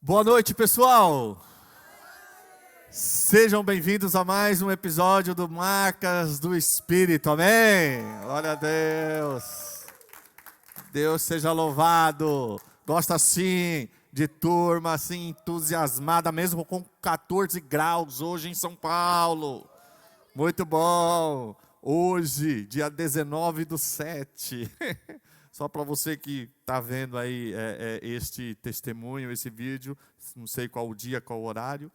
Boa noite, pessoal! Sejam bem-vindos a mais um episódio do Marcas do Espírito, amém? Glória a Deus! Deus seja louvado! Gosto assim de turma assim entusiasmada, mesmo com 14 graus hoje em São Paulo. Muito bom! Hoje, dia 19/7. Só para você que está vendo aí este testemunho, esse vídeo, não sei qual o dia, qual o horário,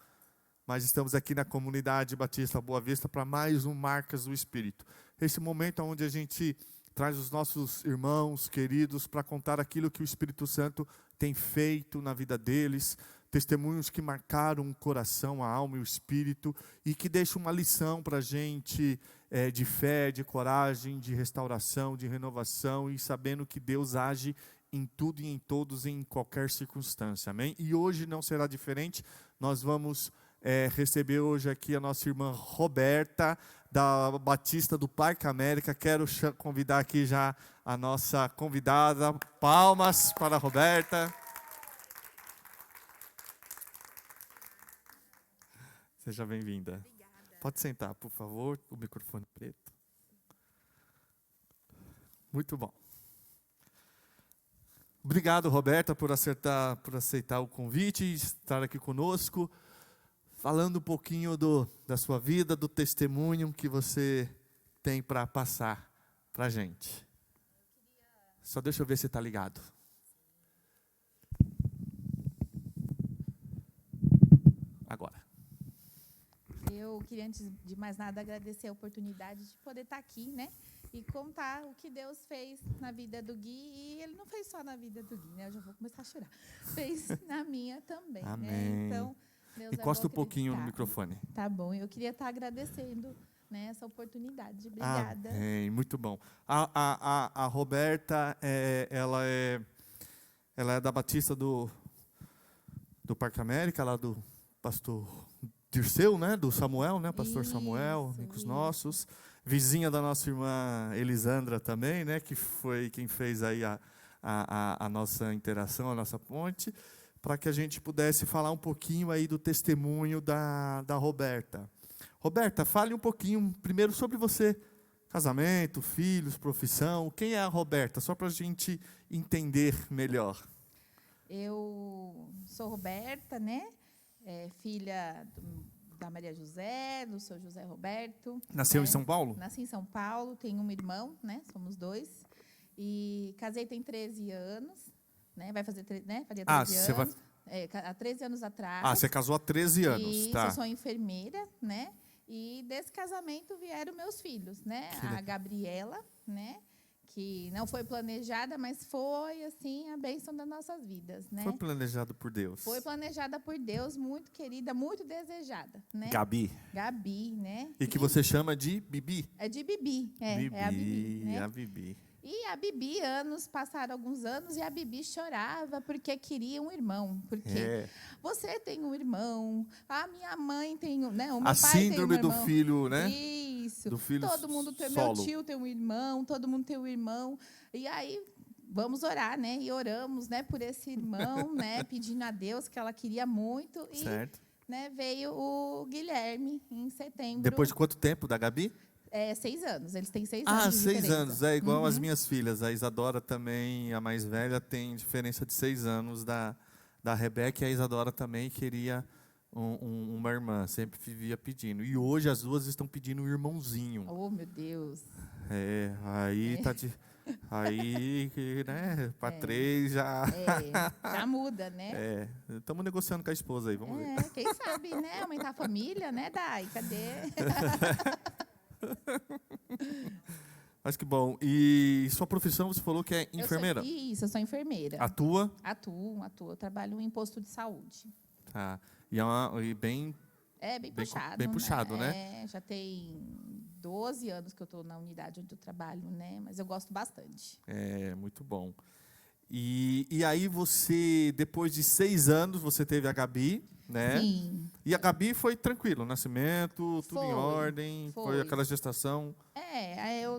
mas estamos aqui na comunidade Batista Boa Vista para mais um Marcas do Espírito. Esse momento onde a gente traz os nossos irmãos queridos para contar aquilo que o Espírito Santo tem feito na vida deles, testemunhos que marcaram o coração, a alma e o espírito e que deixam uma lição para a gente de fé, de coragem, de restauração, de renovação e sabendo que Deus age em tudo e em todos, em qualquer circunstância, amém? E hoje não será diferente, nós vamos receber hoje aqui a nossa irmã Roberta, da Batista do Parque América. Quero convidar aqui já a nossa convidada, palmas para a Roberta. Seja bem-vinda. Obrigada. Pode sentar, por favor, o microfone preto. Muito bom. Obrigado, Roberta, por aceitar o convite e estar aqui conosco, falando um pouquinho da sua vida, do testemunho que você tem para passar para a gente. Só deixa eu ver se está ligado. Agora. Eu queria, antes de mais nada, agradecer a oportunidade de poder estar aqui, né? E contar o que Deus fez na vida do Gui. E Ele não fez só na vida do Gui, né? Eu já vou começar a chorar. Fez na minha também, Amém. né? Então, Deus Encosta é bom, um pouquinho no tá. microfone. Tá bom, eu queria estar agradecendo, né, essa oportunidade. Obrigada. Amém, muito bom. A Roberta, ela é da Batista do Parque América, lá do pastor Dirceu, né? Do Samuel, né? Pastor Samuel, amigos Isso. nossos. Vizinha da nossa irmã Elisandra também, né? Que foi quem fez aí a nossa interação, a nossa ponte, para que a gente pudesse falar um pouquinho aí do testemunho da Roberta. Roberta, fale um pouquinho primeiro sobre você. Casamento, filhos, profissão. Quem é a Roberta? Só para a gente entender melhor. Eu sou Roberta, né? Filha da Maria José, do seu José Roberto. Nasceu em São Paulo? Nasci em São Paulo, tenho um irmão, né? Somos dois. E casei tem 13 anos, né? Vai fazer, né? Faria 13 anos. Há 13 anos atrás. Você casou há 13 anos, Isso, tá. eu sou enfermeira, né? E desse casamento vieram meus filhos, né? A Gabriela, né? Que não foi planejada, mas foi, assim, a bênção das nossas vidas, né? Foi planejado por Deus. Foi planejada por Deus, muito querida, muito desejada, né? Gabi. Gabi, né? E que você chama de Bibi. É de Bibi, Bibi, é a Bibi, né? a Bibi. E a Bibi, passaram alguns anos, e a Bibi chorava porque queria um irmão. Porque você tem um irmão, a minha mãe tem um, né? O meu A pai síndrome tem um do irmão. filho, né? Isso. Do filho Todo mundo tem, solo. meu tio tem um irmão, todo mundo tem um irmão. E aí, vamos orar, né? E oramos, né, por esse irmão, né? Pedindo a Deus, que ela queria muito. E, Certo. né, veio o Guilherme em setembro. Depois de quanto tempo da Gabi? 6 anos. Eles têm 6 anos. 6 diferença. anos. É igual as minhas filhas. A Isadora também, a mais velha, tem diferença de 6 anos da Rebeca. E a Isadora também queria uma irmã. Sempre vivia pedindo. E hoje as duas estão pedindo um irmãozinho. Oh, meu Deus. Aí tá de... Aí, né, para 3 já... Já muda, né? Estamos negociando com a esposa aí, vamos ver. Quem sabe, né? Aumentar a família, né, Dai? Cadê? Mas que bom. E sua profissão, você falou que é enfermeira? Eu sou enfermeira. Atua? Atuo. Eu trabalho em posto de saúde. Tá. E bem puxado. Bem puxado, né? Já tem 12 anos que eu estou na unidade onde eu trabalho, né? Mas eu gosto bastante. Muito bom. E aí você, depois de 6 anos, você teve a Gabi, né? Sim. E a Gabi foi tranquilo, nascimento, tudo em Foi, ordem, foi foi. aquela gestação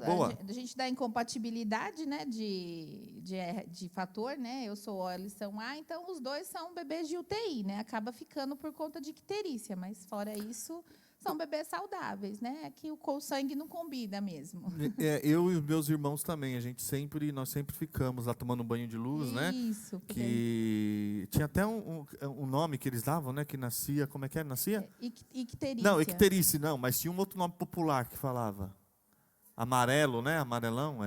boa. A gente dá incompatibilidade, né, de fator, né? Eu sou O, eles são A, então os dois são bebês de UTI, né? Acaba ficando por conta de icterícia, mas fora isso, são bebês saudáveis, né? É que o sangue não combina mesmo. Eu e os meus irmãos também, nós sempre ficamos lá tomando banho de luz, né? Isso. Porque Que tinha até um nome que eles davam, né? Que nascia, como é que nascia? icterícia. Não, icterícia não, mas tinha um outro nome popular que falava. Amarelo, né? Amarelão,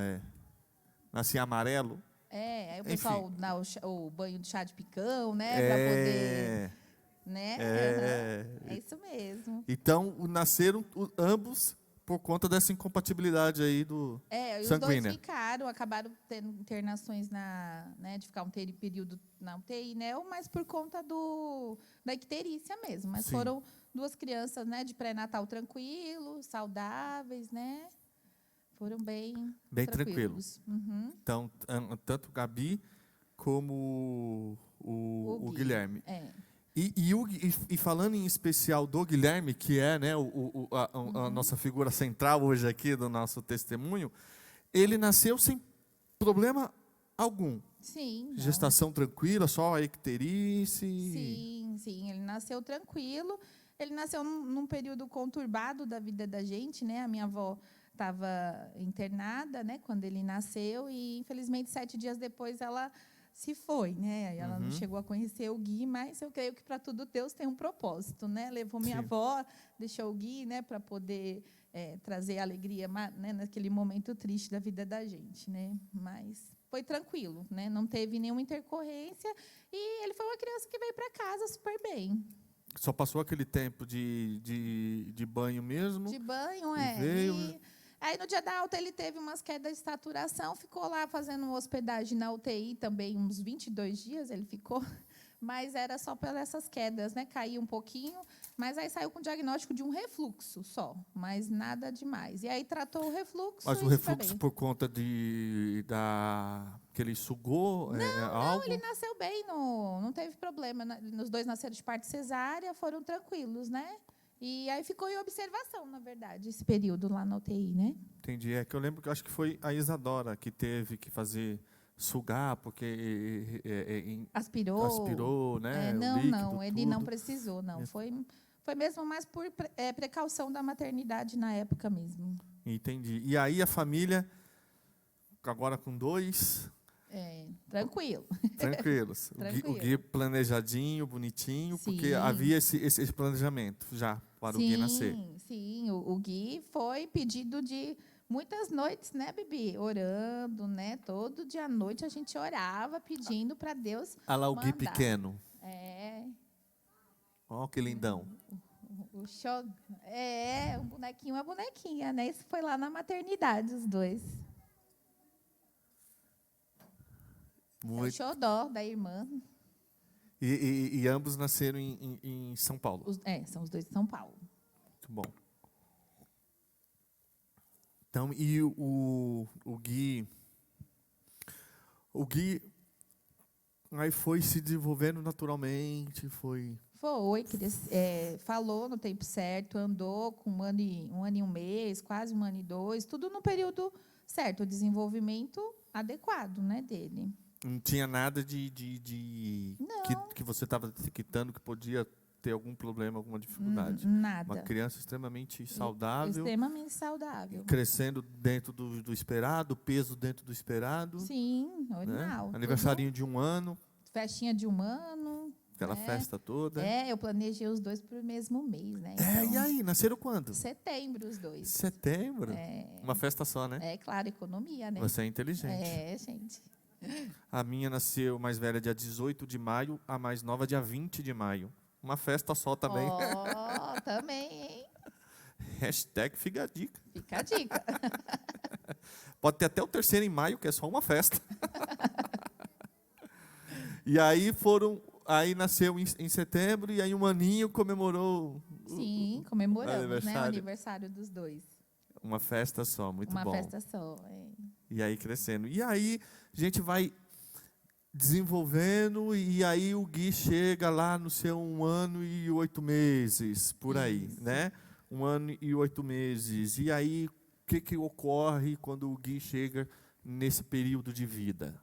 nascia amarelo. Aí o Enfim. pessoal dá o banho de chá de picão, né? Para poder, né? É isso mesmo. Então, nasceram ambos por conta dessa incompatibilidade aí do E sanguínea. os dois acabaram tendo internações né, de ficar um período na UTI, né? Mas por conta da icterícia mesmo. Mas Sim. foram 2 crianças, né, de pré-natal tranquilo, saudáveis, né? Foram bem tranquilos. Uhum. Então, tanto Gabi como o Guilherme. E falando em especial do Guilherme, que é, né, a nossa figura central hoje aqui do nosso testemunho, ele nasceu sem problema algum. Sim. Não. Gestação tranquila, só a icterícia. Sim. Ele nasceu tranquilo. Ele nasceu num período conturbado da vida da gente, né? A minha avó estava internada, né, quando ele nasceu, e infelizmente 7 dias depois ela se foi, né? Ela não chegou a conhecer o Gui, mas eu creio que para tudo Deus tem um propósito, né? Levou minha avó, deixou o Gui, né, para poder trazer alegria, né, naquele momento triste da vida da gente, né? Mas foi tranquilo, né? Não teve nenhuma intercorrência e ele foi uma criança que veio para casa super bem. Só passou aquele tempo de banho mesmo? De banho, veio. Aí, no dia da alta, ele teve umas quedas de saturação, ficou lá fazendo uma hospedagem na UTI também, uns 22 dias ele ficou, mas era só pelas essas quedas, né? Caiu um pouquinho, mas aí saiu com o diagnóstico de um refluxo só, mas nada demais. E aí tratou o refluxo. Mas o refluxo por conta que ele sugou algo? Não, ele nasceu bem, não teve problema. Os 2 nasceram de parto cesárea, foram tranquilos, né? E aí ficou em observação, na verdade, esse período lá na UTI, né? Entendi. É que eu lembro que acho que foi a Isadora que teve que fazer sugar, porque aspirou, né? Não, ele não precisou, não. Foi mesmo mais por precaução da maternidade na época mesmo. Entendi. E aí a família, agora com 2... Tranquilo. Tranquilos. O Gui planejadinho, bonitinho, Sim. porque havia esse planejamento já para o Gui nascer. Sim. O Gui foi pedido de muitas noites, né, Bibi? Orando, né? Todo dia à noite a gente orava pedindo para Deus Olha lá o mandar. Gui pequeno. Ó, que lindão. O show, um bonequinho, uma bonequinha, né? Isso foi lá na maternidade, os 2. Muito. O xodó da irmã. E ambos nasceram em São Paulo. São os 2 de São Paulo. Muito bom. Então, e o Gui aí foi se desenvolvendo naturalmente, foi... Falou no tempo certo, andou com 1 ano e 1 mês, quase 1 ano e 2, tudo no período certo, o desenvolvimento adequado, né, dele. Não tinha nada que você estava detectando que podia ter algum problema, alguma dificuldade. Nada. Uma criança extremamente saudável. Extremamente saudável. Crescendo dentro do esperado, peso dentro do esperado. Sim, normal. Né? Aniversarinho de 1 ano. Festinha de 1 ano. Aquela festa toda. Eu planejei os 2 para o mesmo mês, né? Então, e aí, nasceram quando? Setembro, os 2. Setembro? Uma festa só, né? Claro, economia, né? Você é inteligente. Gente. A minha nasceu mais velha dia 18 de maio, a mais nova dia 20 de maio. Uma festa só também. Também, hein? Hashtag fica a dica. Fica a dica. Pode ter até o 3º em maio, que é só uma festa. E aí aí nasceu em setembro, e aí 1 aninho comemorou. Sim, comemoramos, né? O aniversário dos 2. Uma festa só, muito bom. Uma festa só, E aí crescendo. E aí a gente vai desenvolvendo, e aí o Gui chega lá no seu 1 ano e 8 meses, por aí, Isso. né? 1 ano e 8 meses. E aí, o que ocorre quando o Gui chega nesse período de vida?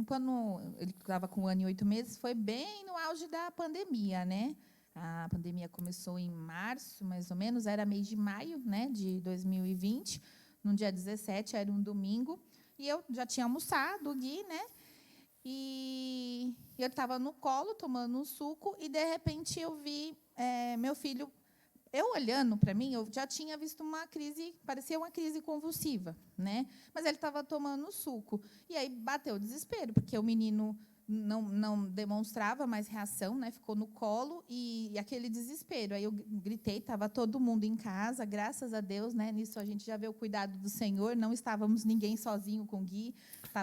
Quando ele estava com 1 ano e 8 meses, foi bem no auge da pandemia, né? A pandemia começou em março, mais ou menos, era mês de maio, né, de 2020, no dia 17, era um domingo, e eu já tinha almoçado, o Gui, né? E eu estava no colo, tomando um suco, e, de repente, eu vi meu filho. Eu olhando para mim, eu já tinha visto uma crise, parecia uma crise convulsiva, né? Mas ele estava tomando suco. E aí bateu o desespero, porque o menino não demonstrava mais reação, né? Ficou no colo e aquele desespero. Aí eu gritei, estava todo mundo em casa, graças a Deus, né? Nisso a gente já vê o cuidado do Senhor, não estávamos ninguém sozinho com o Gui.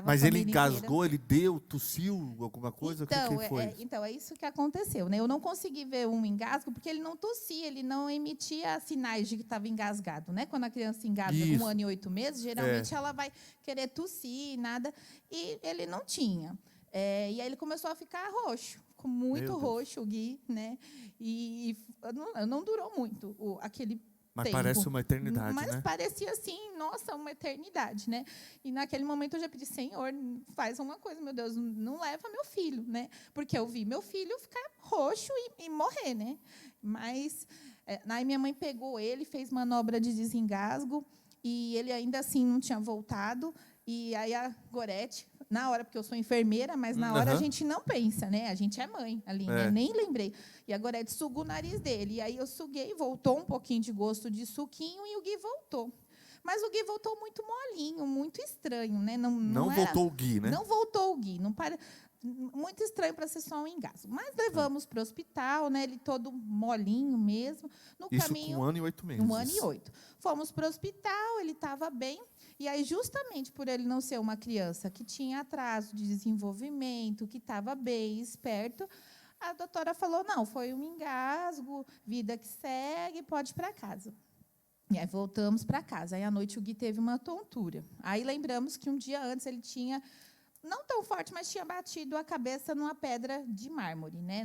Mas ele engasgou, ele deu, tossiu, alguma coisa? Então, o que foi? Então, é isso que aconteceu, né? Eu não consegui ver um engasgo, porque ele não tossia, ele não emitia sinais de que estava engasgado, né? Quando a criança engasga com 1 ano e 8 meses, geralmente ela vai querer tossir, nada, e ele não tinha. E aí ele começou a ficar roxo, ficou muito roxo o Gui, né? E não durou muito aquele Mas tempo. parece uma eternidade, Mas né? parecia assim, nossa, uma eternidade, né? E naquele momento eu já pedi, Senhor, faz uma coisa, meu Deus, não leva meu filho, né? Porque eu vi meu filho ficar roxo e morrer, né? Mas aí minha mãe pegou ele, fez manobra de desengasgo, e ele ainda assim não tinha voltado. E aí a Gorete, na hora, porque eu sou enfermeira, mas na hora a gente não pensa, né? A gente é mãe ali, né? Nem lembrei. E a Gorete sugou o nariz dele. E aí eu suguei, voltou um pouquinho de gosto de suquinho e o Gui voltou. Mas o Gui voltou muito molinho, muito estranho, né? Não voltou o Gui, né? Não voltou o Gui. Muito estranho para ser só um engasgo. Mas levamos para o hospital, né? Ele todo molinho mesmo. No Isso caminho, com 1 ano e 8 meses. 1 ano e 8. Fomos para o hospital, ele estava bem. E aí, justamente por ele não ser uma criança que tinha atraso de desenvolvimento, que estava bem, esperto, a doutora falou, não, foi um engasgo, vida que segue, pode ir para casa. E aí voltamos para casa. Aí, à noite, o Gui teve uma tontura. Aí, lembramos que um dia antes ele tinha, não tão forte, mas tinha batido a cabeça numa pedra de mármore, né,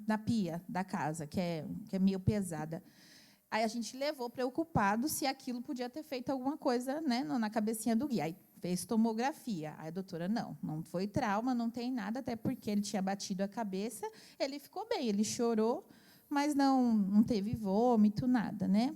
na pia da casa, que é meio pesada. Aí a gente levou preocupado se aquilo podia ter feito alguma coisa, né, na cabecinha do Gui. Aí fez tomografia. Aí a doutora, não foi trauma, não tem nada, até porque ele tinha batido a cabeça. Ele ficou bem, ele chorou, mas não teve vômito, nada, né?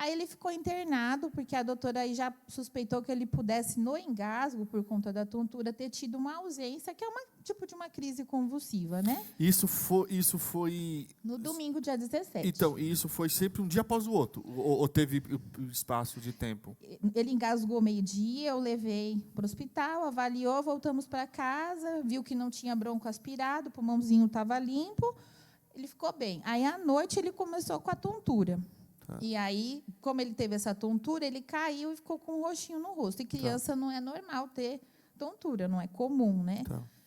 Aí ele ficou internado, porque a doutora aí já suspeitou que ele pudesse, no engasgo, por conta da tontura, ter tido uma ausência, que é um tipo de uma crise convulsiva, né? Isso foi... No domingo, dia 17. Então, isso foi sempre um dia após o outro? Ou teve espaço de tempo? Ele engasgou meio-dia, eu levei para o hospital, avaliou, voltamos para casa, viu que não tinha bronco aspirado, o pulmãozinho estava limpo, ele ficou bem. Aí, à noite, ele começou com a tontura. E aí, como ele teve essa tontura, ele caiu e ficou com um roxinho no rosto. E criança não é normal ter tontura, não é comum, né?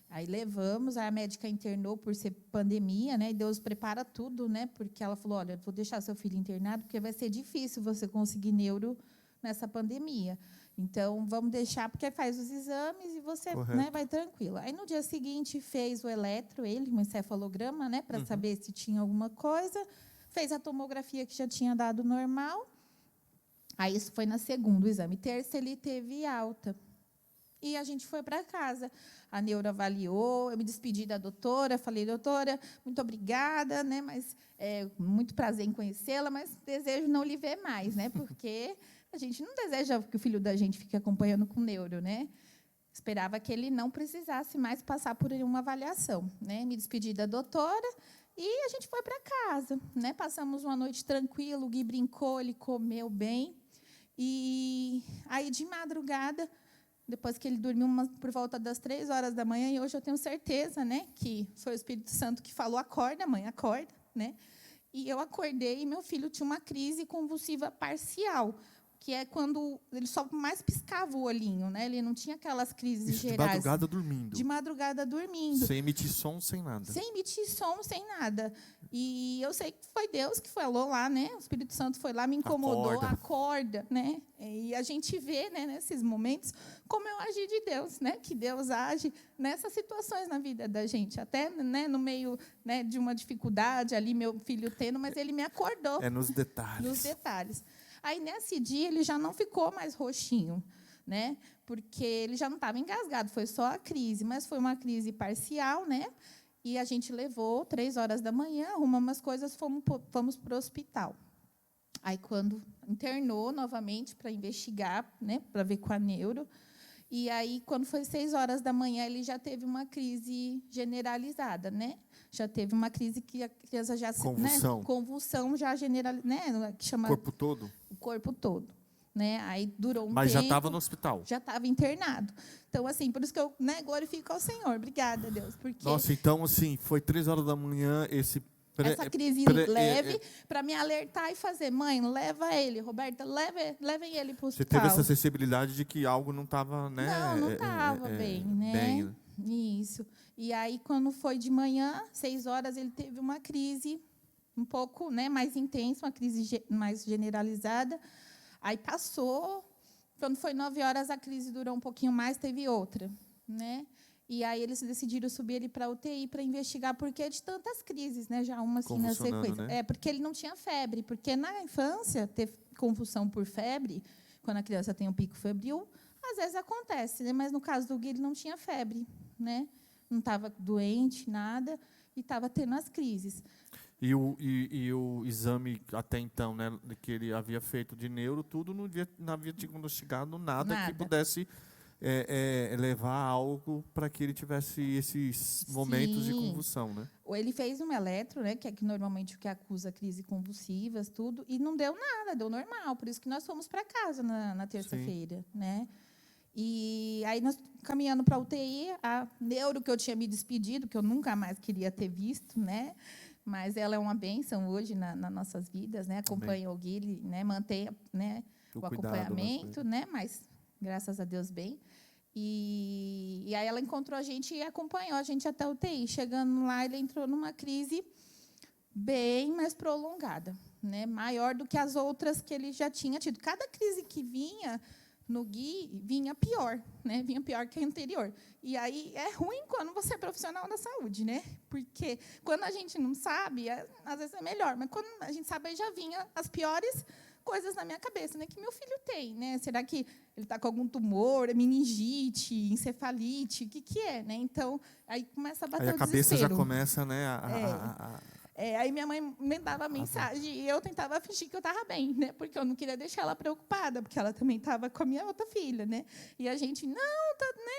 Aí levamos, a médica internou por ser pandemia, né? E Deus prepara tudo, né? Porque ela falou, olha, vou deixar seu filho internado, porque vai ser difícil você conseguir neuro nessa pandemia. Então, vamos deixar, porque faz os exames e você, né, vai tranquilo. Aí, no dia seguinte, fez o um encefalograma, né? Para saber se tinha alguma coisa. Fez a tomografia que já tinha dado normal. Aí, isso foi na segunda, o exame. Terça, ele teve alta. E a gente foi para casa. A neuro avaliou, eu me despedi da doutora, falei, doutora, muito obrigada, né, mas muito prazer em conhecê-la, mas desejo não lhe ver mais, né, porque a gente não deseja que o filho da gente fique acompanhando com neuro, né? Esperava que ele não precisasse mais passar por uma avaliação, né? Me despedi da doutora. E a gente foi para casa, né? Passamos uma noite tranquila, o Gui brincou, ele comeu bem. E aí, de madrugada, depois que ele dormiu por volta das 3 horas da manhã, e hoje eu tenho certeza, né, que foi o Espírito Santo que falou, acorda, mãe, acorda, né? E eu acordei e meu filho tinha uma crise convulsiva parcial, que é quando ele só mais piscava o olhinho, né? Ele não tinha aquelas crises gerais. De madrugada dormindo. De madrugada dormindo. Sem emitir som, sem nada. Sem emitir som, sem nada. E eu sei que foi Deus que falou lá, né? O Espírito Santo foi lá, me incomodou, acorda, né? E a gente vê, né, nesses momentos como é o agir de Deus, né? Que Deus age nessas situações na vida da gente, até, né, no meio, né, de uma dificuldade ali, meu filho tendo, mas ele me acordou. É nos detalhes. Nos detalhes. Aí, nesse dia, ele já não ficou mais roxinho, né? Porque ele já não estava engasgado, foi só a crise, mas foi uma crise parcial, né? E a gente levou 3h da manhã, arrumamos as coisas, fomos para o hospital. Aí, quando internou novamente para investigar, né, para ver com a neuro, e aí, quando foi 6h da manhã, ele já teve uma crise generalizada, né? Já teve uma crise que a criança já... Convulsão. Né, convulsão já generalizada, né? Que chama... O corpo todo? O corpo todo. Né? Aí durou um Mas tempo. já estava no hospital? Já estava internado. Então, assim, por isso que eu, né, glorifico ao Senhor. Obrigada, Deus. Porque Nossa, então, assim, foi 3h da manhã, essa crise leve, para me alertar e fazer, mãe, leva ele, Roberta, levem ele para o hospital. Você teve essa sensibilidade de que algo não estava, né? Não estava bem, né? Bem. Isso. E aí, quando foi de manhã, 6h, ele teve uma crise um pouco, né, mais intensa, uma crise mais generalizada. Aí passou, quando foi 9h, a crise durou um pouquinho mais, teve outra, né? E aí eles decidiram subir ele para a UTI para investigar por que de tantas crises, né? Já uma assim na sequência. Né? Porque ele não tinha febre, porque na infância ter convulsão por febre, quando a criança tem um pico febril, às vezes acontece, né? Mas no caso do Gui ele não tinha febre, né? Não estava doente, nada, e estava tendo as crises. E o exame até então, né, que ele havia feito de neuro, tudo não havia diagnosticado nada que pudesse levar a algo para que ele tivesse esses momentos de convulsão, né? Ele fez um eletro, né, que é normalmente o que acusa crise convulsivas, tudo, e não deu nada, deu normal. Por isso que nós fomos para casa na terça-feira, né? E aí nós caminhando para a UTI, a neuro que eu tinha me despedido, que eu nunca mais queria ter visto, né? Mas ela é uma bênção hoje nas nossas vidas, né? Acompanha o Gui, né? Mantém, né, o acompanhamento, né? Mas graças a Deus bem. E aí ela encontrou a gente e acompanhou a gente até a UTI. Chegando lá, ele entrou numa crise bem mais prolongada, né? Maior do que as outras que ele já tinha tido. Cada crise que vinha no Gui vinha pior, né? Vinha pior que a anterior. E aí é ruim quando você é profissional da saúde, né? Porque quando a gente não sabe, às vezes é melhor, mas quando a gente sabe, aí já vinha as piores coisas na minha cabeça, né? Que meu filho tem, né? Será que ele está com algum tumor, é meningite, encefalite, o que é, né? Então, aí começa a bater o desespero. Aí a cabeça já começa, né? Aí minha mãe me dava mensagem e eu tentava fingir que eu estava bem, né? Porque eu não queria deixar ela preocupada, porque ela também estava com a minha outra filha, né? E a gente, né,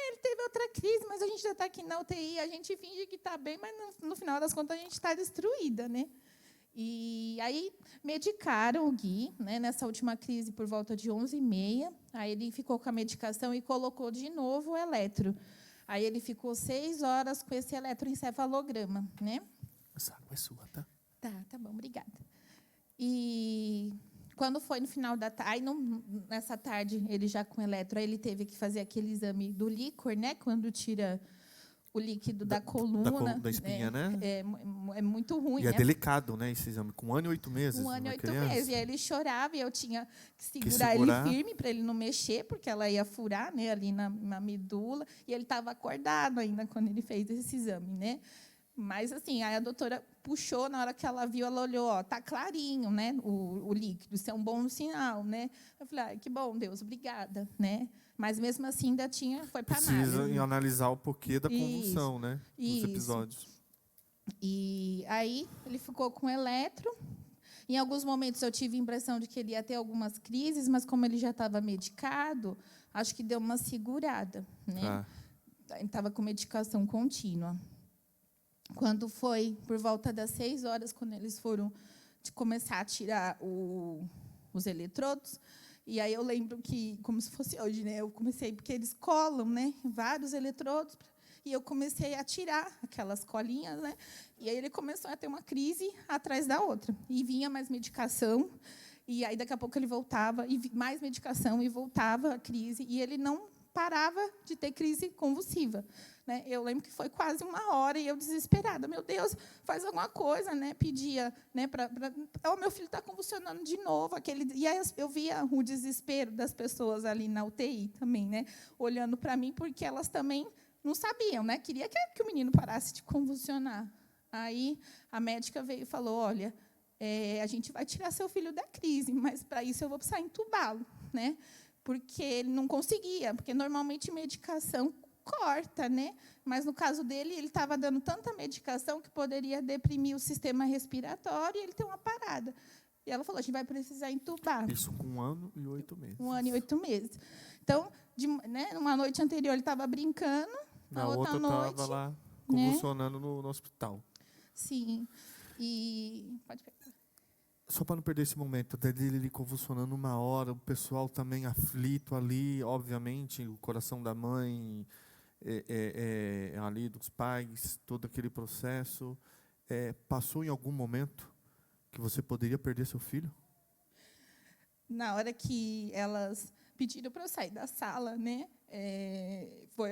ele teve outra crise, mas a gente já está aqui na UTI, a gente finge que está bem, mas no final das contas a gente está destruída, né? E aí medicaram o Gui, né, nessa última crise por volta de 11h30. Aí ele ficou com a medicação e colocou de novo o eletro. Aí ele ficou 6h com esse eletroencefalograma, né? Essa água é sua, tá? Tá bom, obrigada. E quando foi no final da tarde, nessa tarde, ele já com eletro, aí ele teve que fazer aquele exame do líquor, né? Quando tira o líquido da coluna. Da espinha, né? É muito ruim. E é delicado, né, esse exame? Com 1 ano e 8 meses. 1 ano e 8 criança. meses. E aí ele chorava e eu tinha que segurar ele firme para ele não mexer, porque ela ia furar, né, ali na medula. E ele estava acordado ainda quando ele fez esse exame, né? Mas, assim, aí a doutora puxou, na hora que ela viu, ela olhou, ó, tá clarinho, né, o líquido, isso é um bom sinal, né? Eu falei, que bom, Deus, obrigada, né? Mas, mesmo assim, ainda foi para análise. Precisa analisar o porquê da convulsão, né, dos episódios. E aí, ele ficou com eletro. Em alguns momentos, eu tive a impressão de que ele ia ter algumas crises, mas, como ele já estava medicado, acho que deu uma segurada, né? Ele estava com medicação contínua. Quando foi por volta das 6h, quando eles foram começar a tirar os eletrodos, e aí eu lembro que, como se fosse hoje, né, eu comecei, porque eles colam, né, vários eletrodos, e eu comecei a tirar aquelas colinhas, né, e aí ele começou a ter uma crise atrás da outra, e vinha mais medicação, e aí daqui a pouco ele voltava, e mais medicação, e voltava a crise, e ele não parava de ter crise convulsiva. Né? Eu lembro que foi quase 1 hora e eu desesperada. Meu Deus, faz alguma coisa, né? Pedia, né? Meu filho está convulsionando de novo. E aí eu via o desespero das pessoas ali na UTI também, né? Olhando para mim, porque elas também não sabiam, né? Queria que o menino parasse de convulsionar. Aí a médica veio e falou: olha, a gente vai tirar seu filho da crise, mas para isso eu vou precisar entubá-lo, né? Porque ele não conseguia, porque normalmente medicação corta, né? Mas no caso dele, ele estava dando tanta medicação que poderia deprimir o sistema respiratório e ele tem uma parada. E ela falou: a gente vai precisar entubar. Isso com 1 ano e 8 meses. 1 ano e 8 meses. Então, numa noite anterior, ele estava brincando, Na outra outra noite estava lá convulsionando, né, no hospital. Sim. E pode pegar. Só para não perder esse momento, até dele convulsionando 1 hora, o pessoal também aflito ali, obviamente, o coração da mãe, ali dos pais, todo aquele processo. Passou em algum momento que você poderia perder seu filho? Na hora que elas pediram para eu sair da sala, né? Foi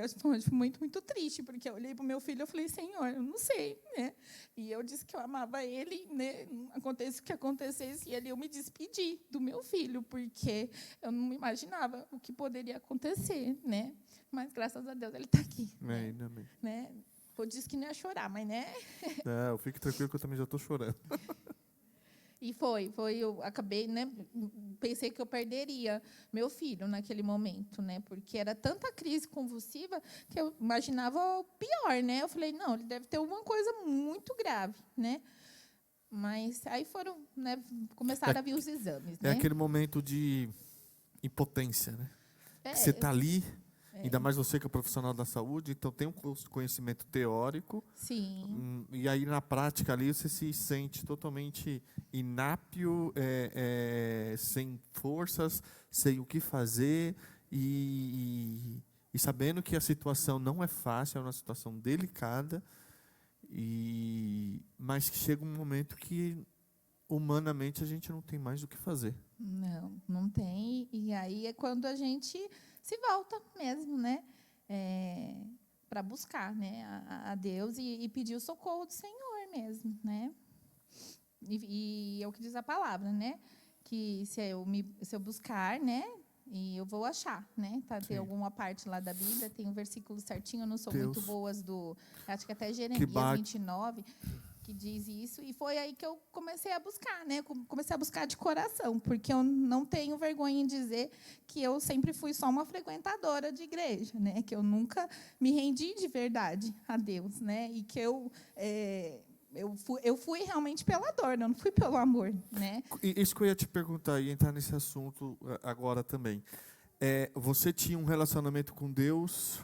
muito, muito triste, porque eu olhei para o meu filho e falei: Senhor, eu não sei, né? E eu disse que eu amava ele, né? Aconteça o que acontecesse, e ali eu me despedi do meu filho, porque eu não imaginava o que poderia acontecer, né? Mas graças a Deus ele está aqui. Amém. Né? Eu disse que não ia chorar, mas né? Eu fico tranquilo que eu também já estou chorando. E eu acabei, né, pensei que eu perderia meu filho naquele momento, né, porque era tanta crise convulsiva que eu imaginava o pior, né, eu falei: não, ele deve ter alguma coisa muito grave, né, mas aí começaram a vir os exames, né. É aquele momento de impotência, né? Você está ali, ainda mais você que é profissional da saúde, então tem um conhecimento teórico. Sim. E aí, na prática, ali você se sente totalmente inápio, sem forças, sem o que fazer, e sabendo que a situação não é fácil, é uma situação delicada, mas que chega um momento que, humanamente, a gente não tem mais o que fazer. Não tem. E aí é quando a gente se volta mesmo, né? Para buscar, né, a Deus e pedir o socorro do Senhor mesmo, né? E é o que diz a palavra, né? Que se eu buscar, né? E eu vou achar, né? Tem alguma parte lá da Bíblia, tem um versículo certinho, eu não sou muito boas acho que até Jeremias 29, que diz isso, e foi aí que eu comecei a buscar, né? Comecei a buscar de coração, porque eu não tenho vergonha em dizer que eu sempre fui só uma frequentadora de igreja, né? Que eu nunca me rendi de verdade a Deus, né? E que eu fui realmente pela dor, não fui pelo amor, né? Isso que eu ia te perguntar, e entrar nesse assunto agora também. Você tinha um relacionamento com Deus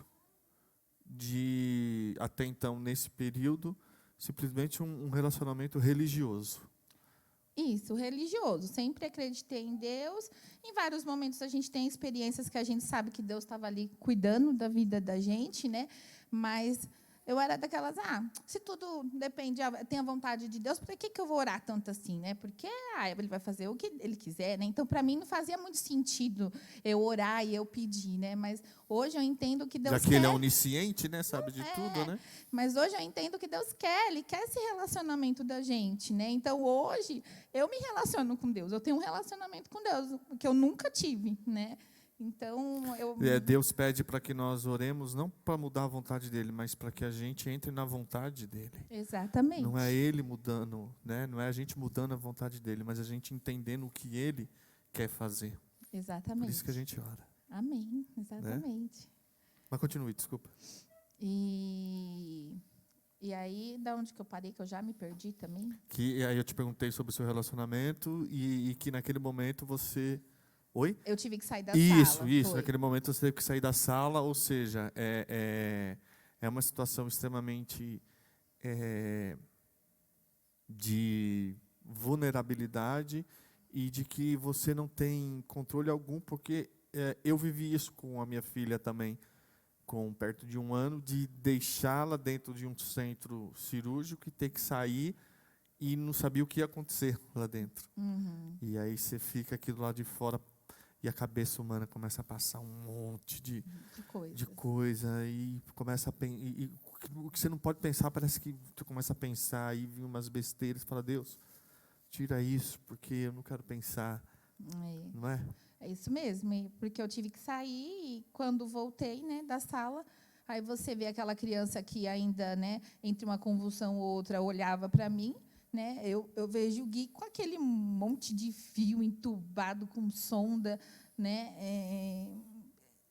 até então, nesse período, simplesmente um relacionamento religioso? Isso, religioso. Sempre acreditei em Deus. Em vários momentos a gente tem experiências que a gente sabe que Deus estava ali cuidando da vida da gente, né? Mas eu era daquelas: se tudo depende, tem a vontade de Deus, por que eu vou orar tanto assim, né? Porque ele vai fazer o que ele quiser, né? Então, para mim, não fazia muito sentido eu orar e eu pedir, né? Mas hoje eu entendo que Deus Já que Ele é onisciente, né? Sabe de tudo, né? Mas hoje eu entendo que Deus quer, Ele quer esse relacionamento da gente, né? Então, hoje, eu me relaciono com Deus, eu tenho um relacionamento com Deus que eu nunca tive, né? Então, Deus pede para que nós oremos, não para mudar a vontade dEle, mas para que a gente entre na vontade dEle. Exatamente. Não é Ele mudando, né? Não é a gente mudando a vontade dEle, mas a gente entendendo o que Ele quer fazer. Exatamente. Por isso que a gente ora. Amém, exatamente. Né? Mas continue, desculpa. E aí, da onde que eu parei, que eu já me perdi também? Aí eu te perguntei sobre o seu relacionamento e que naquele momento você... Oi? Eu tive que sair da sala. Isso. Foi. Naquele momento você teve que sair da sala, ou seja, é uma situação extremamente de vulnerabilidade e de que você não tem controle algum, porque eu vivi isso com a minha filha também, com perto de 1 ano, de deixá-la dentro de um centro cirúrgico e ter que sair e não sabia o que ia acontecer lá dentro. Uhum. E aí você fica aqui do lado de fora. e a cabeça humana começa a passar um monte de De coisa e começa o que você não pode pensar, parece que tu começa a pensar e vem umas besteiras, fala, Deus, tira isso, porque eu não quero pensar, não é? É isso mesmo, porque eu tive que sair e quando voltei, né, da sala, aí você vê aquela criança que ainda, né, entre uma convulsão ou outra, olhava para mim, né, eu vejo o Gui com aquele monte de fio entubado com sonda, né,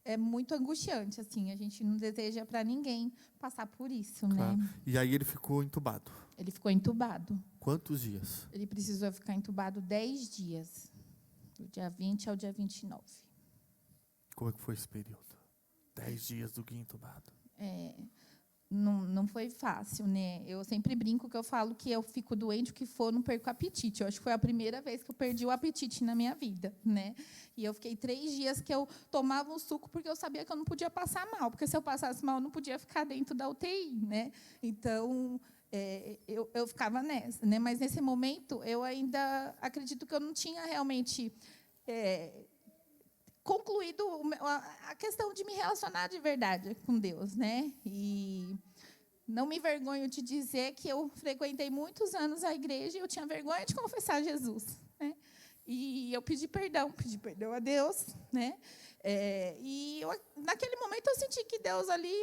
é muito angustiante, assim, a gente não deseja para ninguém passar por isso, Claro. né. E aí ele ficou entubado. Ele ficou entubado. Quantos dias? Ele precisou ficar entubado 10 dias, do dia 20 ao dia 29. Como é que foi esse período? 10 dias do Gui entubado. Não foi fácil, né? Eu sempre brinco que eu falo que eu fico doente o que for, não perco o apetite. Eu acho que foi a primeira vez que eu perdi o apetite na minha vida, né? E eu fiquei 3 dias que eu tomava um suco porque eu sabia que eu não podia passar mal, porque se eu passasse mal eu não podia ficar dentro da UTI, né? Então eu ficava nessa, né? Mas nesse momento eu ainda acredito que eu não tinha realmente concluído a questão de me relacionar de verdade com Deus, né? E não me envergonho de dizer que eu frequentei muitos anos a igreja e eu tinha vergonha de confessar Jesus, né? E eu pedi perdão a Deus, né? Naquele momento eu senti que Deus ali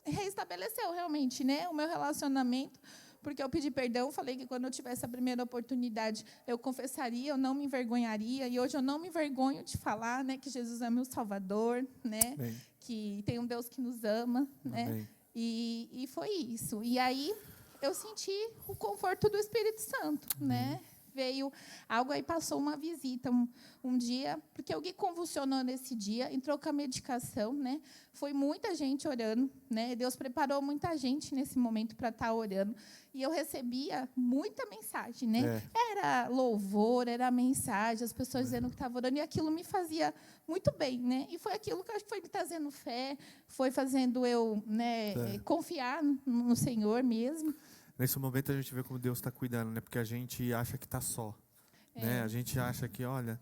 reestabeleceu realmente, né, o meu relacionamento. Porque eu pedi perdão, falei que quando eu tivesse a primeira oportunidade, eu confessaria, eu não me envergonharia. E hoje eu não me envergonho de falar, né, que Jesus é meu Salvador, né, que tem um Deus que nos ama, né. E foi isso. E aí eu senti o conforto do Espírito Santo, né. Veio algo aí, passou uma visita um dia, porque alguém convulsionou nesse dia, entrou com a medicação, né? Foi muita gente orando, né? Deus preparou muita gente nesse momento para estar orando. E eu recebia muita mensagem, né? Era louvor, era mensagem, as pessoas dizendo que estavam orando, e aquilo me fazia muito bem, né? E foi aquilo que eu acho que foi me trazendo fé, foi fazendo eu, né, confiar no Senhor mesmo. Nesse momento a gente vê como Deus está cuidando, né? Porque a gente acha que está só, né? A gente acha que, olha,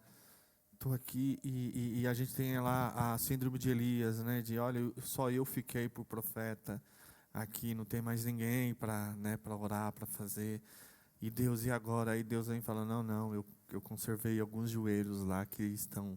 estou aqui e a gente tem lá a síndrome de Elias, né? De, olha, só eu fiquei por profeta aqui, não tem mais ninguém para, né, para orar, para fazer. E Deus, e agora? Aí Deus vem falando, não, eu conservei alguns joelhos lá que estão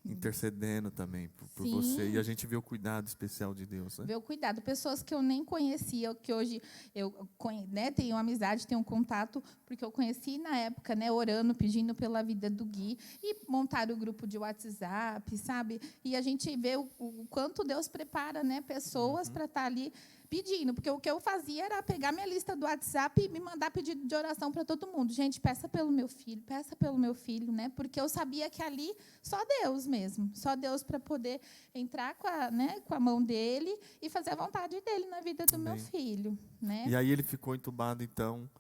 intercedendo também por você. E a gente vê o cuidado especial de Deus, né? Vê o cuidado. Pessoas que eu nem conhecia, que hoje eu, né, tenho amizade, tenho contato, porque eu conheci na época, né, orando, pedindo pela vida do Gui, e montaram o grupo de WhatsApp, sabe? E a gente vê o quanto Deus prepara, né, pessoas para estar ali pedindo, porque o que eu fazia era pegar minha lista do WhatsApp e me mandar pedido de oração para todo mundo. Gente, peça pelo meu filho, né? Porque eu sabia que ali só Deus mesmo, só Deus para poder entrar com a mão dele e fazer a vontade dele na vida do meu filho, né? E aí ele ficou entubado, então,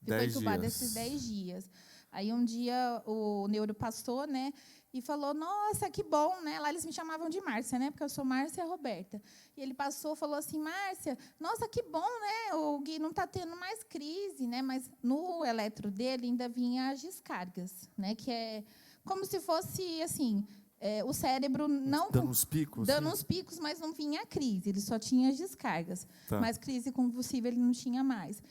10 dias. Ficou entubado esses 10 dias. Aí um dia o neuro passou, né? E falou, nossa, que bom, né? Lá eles me chamavam de Márcia, né? Porque eu sou Márcia Roberta. E ele passou, falou assim, Márcia, nossa, que bom, né? O Gui não está tendo mais crise, né? Mas no eletro dele ainda vinha as descargas, né? Que é como se fosse, assim, o cérebro não... Dando uns picos. Dando uns picos, mas não vinha crise. Ele só tinha as descargas. Tá. Mas crise convulsiva ele não tinha mais.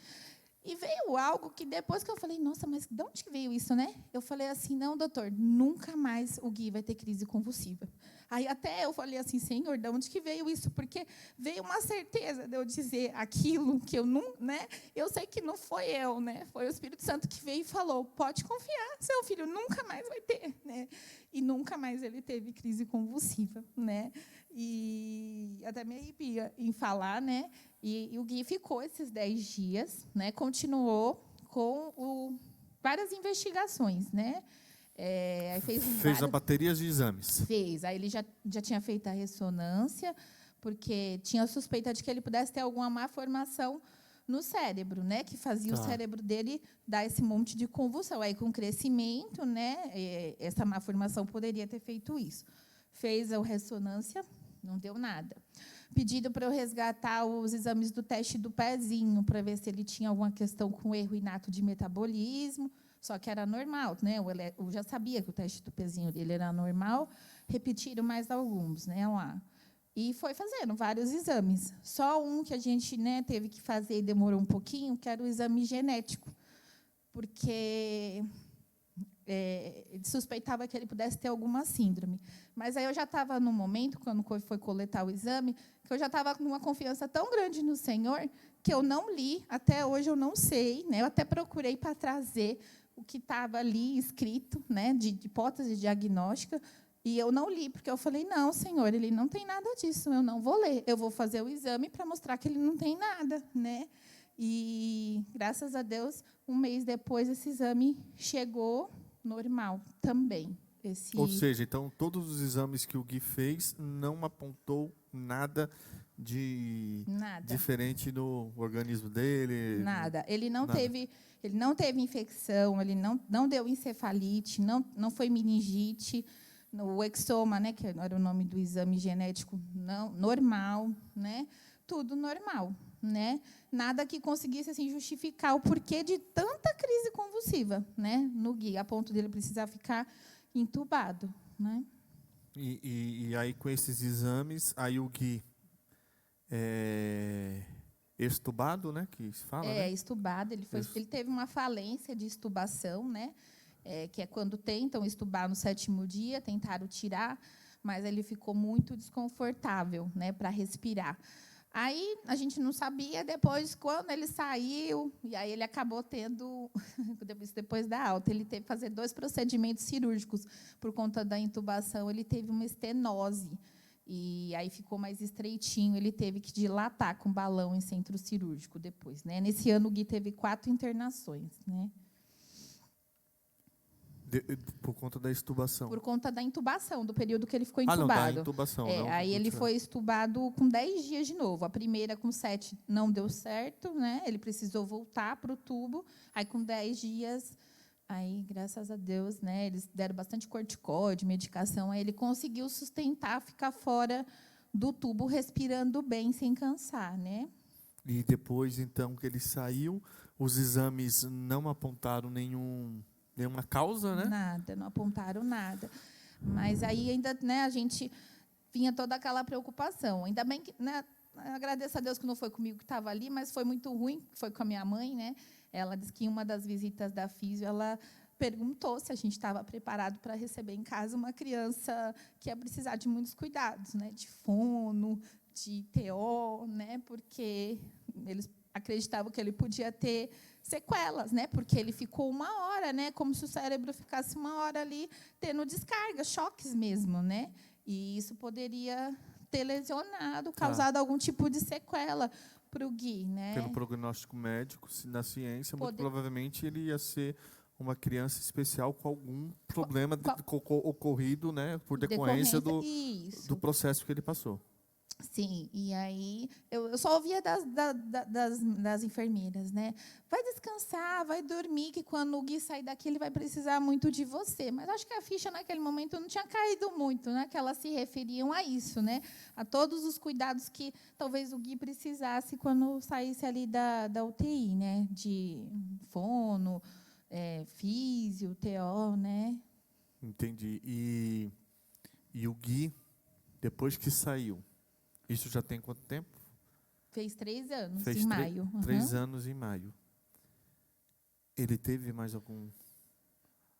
E veio algo que depois que eu falei, nossa, mas de onde que veio isso, né? Eu falei assim, não, doutor, nunca mais o Gui vai ter crise convulsiva. Aí até eu falei assim, Senhor, de onde que veio isso? Porque veio uma certeza de eu dizer aquilo que eu não, né? Eu sei que não foi eu, né? Foi o Espírito Santo que veio e falou, pode confiar, seu filho nunca mais vai ter, né? E nunca mais ele teve crise convulsiva, né? E até me arrepia em falar, né? E o Gui ficou esses 10 dias, né? Continuou com várias investigações, né? Aí fez a bateria de exames. Fez. Aí ele já tinha feito a ressonância, porque tinha suspeita de que ele pudesse ter alguma má formação no cérebro, né? Que fazia o cérebro dele dar esse monte de convulsão. Aí, com o crescimento, né? Essa má formação poderia ter feito isso. Fez a ressonância, não deu nada. pedido para eu resgatar os exames do teste do pezinho, para ver se ele tinha alguma questão com erro inato de metabolismo, só que era normal, né? Eu já sabia que o teste do pezinho dele era normal, repetiram mais alguns, né, lá. E foi fazendo vários exames. Só um que a gente, né, teve que fazer e demorou um pouquinho, que era o exame genético, porque suspeitava que ele pudesse ter alguma síndrome. Mas aí eu já estava no momento, quando foi coletar o exame, que eu já estava com uma confiança tão grande no Senhor, que eu não li, até hoje eu não sei, né? Eu até procurei para trazer o que estava ali escrito, né, de hipótese diagnóstica, e eu não li, porque eu falei, não, Senhor, ele não tem nada disso, eu não vou ler, eu vou fazer o exame para mostrar que ele não tem nada, né? E, graças a Deus, um mês depois, esse exame chegou normal também. Ou seja, então, todos os exames que o Gui fez não apontou nada de diferente no organismo dele? Nada. Ele não teve infecção, ele não deu encefalite, não foi meningite. O exoma, né, que era o nome do exame genético, não, normal, né? Tudo normal, né? Nada que conseguisse assim justificar o porquê de tanta crise convulsiva, né, no Gui, a ponto dele precisar ficar entubado, né? E aí com esses exames, aí o Gui estubado, né, que se fala, né? Estubado, ele teve uma falência de estubação, né? Que é quando tentam estubar no 7º dia, tentaram tirar, mas ele ficou muito desconfortável, né, para respirar. Aí a gente não sabia, depois, quando ele saiu, e aí ele acabou tendo, depois da alta, ele teve que fazer 2 procedimentos cirúrgicos. Por conta da intubação, ele teve uma estenose, e aí ficou mais estreitinho, ele teve que dilatar com balão em centro cirúrgico depois, né? Nesse ano, o Gui teve 4 internações, né? Por conta da estubação. Por conta da intubação, do período que ele ficou entubado. Não, da intubação. Não, aí ele foi estubado com 10 dias de novo. A primeira, com 7, não deu certo, né? Ele precisou voltar para o tubo. Aí, com 10 dias, aí, graças a Deus, né, eles deram bastante corticóide, medicação. Aí ele conseguiu sustentar, ficar fora do tubo, respirando bem, sem cansar, né? E depois, então, que ele saiu, os exames não apontaram nenhuma causa, né? Nada, não apontaram nada. Mas aí ainda, né, a gente vinha toda aquela preocupação. Ainda bem que, né, agradeço a Deus que não foi comigo que estava ali, mas foi muito ruim, foi com a minha mãe, né? Ela disse que em uma das visitas da físio, ela perguntou se a gente estava preparado para receber em casa uma criança que ia precisar de muitos cuidados, né? De fono, de TO, né? Porque eles acreditavam que ele podia ter sequelas, né? Porque ele ficou 1 hora, né? Como se o cérebro ficasse 1 hora ali tendo descarga, choques mesmo, né? E isso poderia ter lesionado, causado algum tipo de sequela para o Gui, né? Pelo prognóstico médico, na ciência, muito provavelmente ele ia ser uma criança especial com algum problema ocorrido, né? Por decorrência do processo que ele passou. Sim, e aí eu só ouvia das enfermeiras, né? Vai descansar, vai dormir, que quando o Gui sair daqui, ele vai precisar muito de você. Mas acho que a ficha, naquele momento, não tinha caído muito, né? Que elas se referiam a isso, né? A todos os cuidados que talvez o Gui precisasse quando saísse ali da UTI, né? De fono, físio, TO, né? Entendi. E o Gui, depois que saiu, isso já tem quanto tempo? Fez 3 anos, em maio. 3 anos em maio. Ele teve mais algum?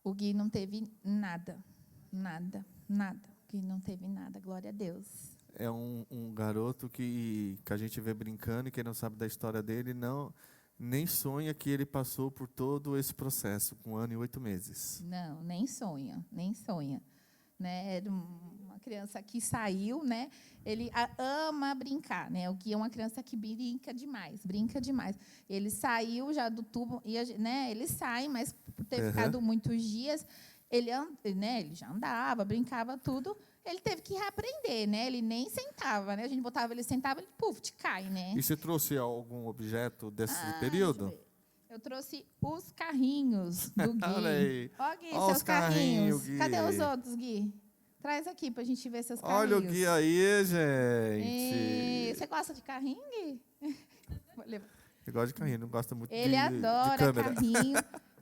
O Gui não teve nada. Nada. O Gui não teve nada, glória a Deus. É um garoto que a gente vê brincando, e quem não sabe da história dele, nem sonha que ele passou por todo esse processo, com 1 ano e 8 meses. Não, nem sonha. Né? Era uma criança que saiu, né? Ele ama brincar, né? O Gui é uma criança que brinca demais. Ele saiu já do tubo, né? Ele sai, mas por ter ficado muitos dias, ele já andava, brincava tudo. Ele teve que reaprender, né? Ele nem sentava, né? A gente botava ele, sentava, ele te cai, né? E você trouxe algum objeto desse período? Eu trouxe os carrinhos do Gui. Olha aí. Ó, Gui, seus carrinhos. Gui. Cadê os outros, Gui? Traz aqui pra gente ver seus carrinhos. Olha o Gui aí, E... gente. Você gosta de carrinho, Gui? Vou levar. Eu gosto de carrinho, não gosta muito Ele de adora câmera. carrinho.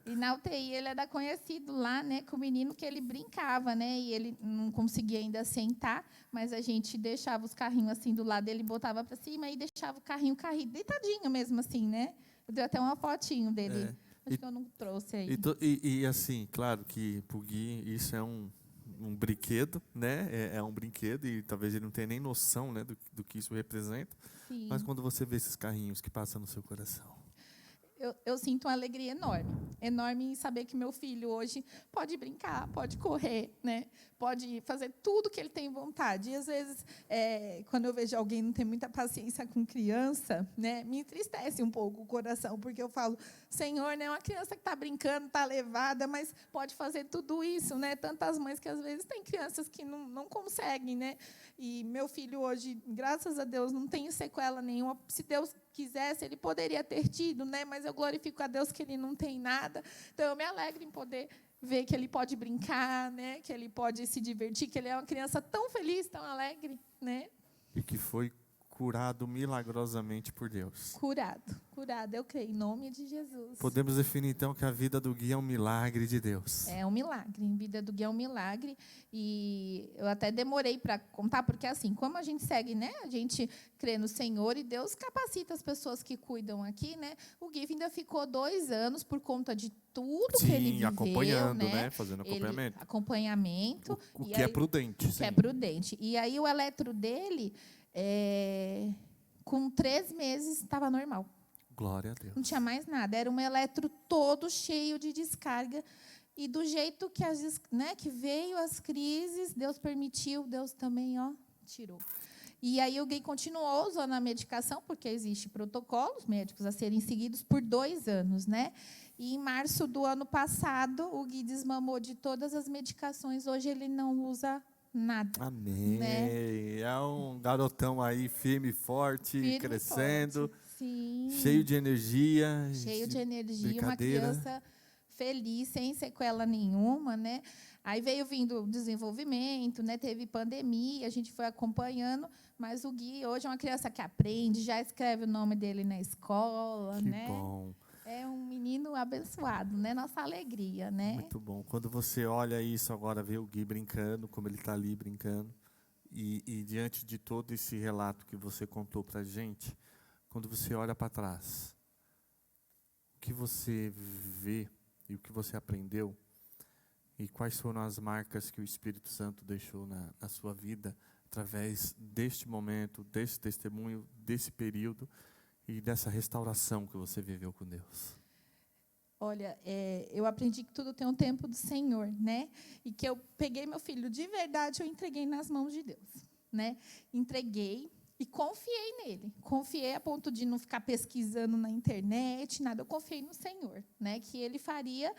E na UTI ele era conhecido lá, né, com o menino que ele brincava, né, e ele não conseguia ainda sentar, mas a gente deixava os carrinhos assim do lado dele, botava para cima e deixava o carrinho cair, deitadinho mesmo assim, né? Eu dei até uma fotinho dele. Acho que eu não trouxe aí. E assim, claro que pro Gui isso é um brinquedo, né? É um brinquedo e talvez ele não tenha nem noção, né, do que isso representa. Sim. Mas quando você vê esses carrinhos que passam no seu coração, eu sinto uma alegria enorme em saber que meu filho hoje pode brincar, pode correr, né? Pode fazer tudo que ele tem vontade. E, às vezes, quando eu vejo alguém não ter muita paciência com criança, né, me entristece um pouco o coração, porque eu falo, Senhor, né, uma criança que está brincando, está levada, mas pode fazer tudo isso, né? Tantas mães que, às vezes, têm crianças que não conseguem, né? E meu filho hoje, graças a Deus, não tem sequela nenhuma. Se Deus quisesse, ele poderia ter tido, né? Mas eu glorifico a Deus que ele não tem nada. Então, eu me alegro em poder ver que ele pode brincar, né? Que ele pode se divertir, que ele é uma criança tão feliz, tão alegre, né? e que foi curado milagrosamente por Deus. Curado, eu creio, em nome de Jesus. Podemos definir, então, que a vida do Gui é um milagre de Deus. É um milagre, a vida do Gui é um milagre. E eu até demorei para contar, porque assim, como a gente segue, né? A gente crê no Senhor e Deus capacita as pessoas que cuidam aqui, né? O Gui ainda ficou 2 anos por conta de tudo que ele viveu, acompanhando, né? Fazendo acompanhamento. Acompanhamento. O que é prudente. Que é prudente. E aí o eletro dele, com 3 meses, estava normal. Glória a Deus. Não tinha mais nada. Era um eletro todo cheio de descarga. E do jeito que, que veio as crises, Deus permitiu, Deus também tirou. E aí o Gui continuou usando a medicação, porque existe protocolos médicos a serem seguidos por 2 anos, né? E em março do ano passado, o Gui desmamou de todas as medicações. Hoje ele não usa nada. Amém. Né? É um garotão aí firme, forte, crescendo, Sim. cheio de energia. Cheio de energia, uma criança feliz, sem sequela nenhuma, né? Aí veio vindo o desenvolvimento, né? Teve pandemia, a gente foi acompanhando, mas o Gui hoje é uma criança que aprende, já escreve o nome dele na escola, que né? Bom. É um menino abençoado, né? Nossa alegria, né? Muito bom. Quando você olha isso agora, vê o Gui brincando, como ele está ali brincando, e diante de todo esse relato que você contou para a gente, quando você olha para trás, o que você vê e o que você aprendeu, e quais foram as marcas que o Espírito Santo deixou na sua vida, através deste momento, desse testemunho, desse período, e dessa restauração que você viveu com Deus? Olha, eu aprendi que tudo tem um tempo do Senhor, né? E que eu peguei meu filho de verdade, eu entreguei nas mãos de Deus, né? Entreguei e confiei nele. Confiei a ponto de não ficar pesquisando na internet, nada. Eu confiei no Senhor, né? Que Ele faria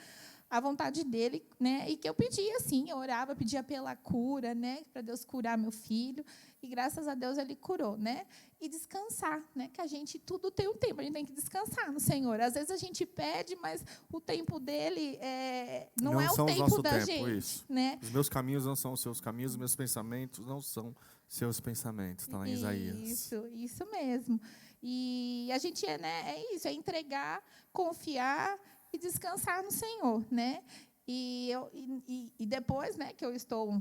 a vontade dele, né? E que eu pedia, assim, eu orava, pedia pela cura, né? Para Deus curar meu filho. E graças a Deus Ele curou, né? E descansar, né? Que a gente, tudo tem um tempo, a gente tem que descansar no Senhor. Às vezes a gente pede, mas o tempo dele não é o tempo da gente. Isso. Né? Os meus caminhos não são os seus caminhos, os meus pensamentos não são seus pensamentos. Está lá em Isaías. Isso mesmo. E a gente é isso, é entregar, confiar e descansar no Senhor, né? E depois, né, que eu estou,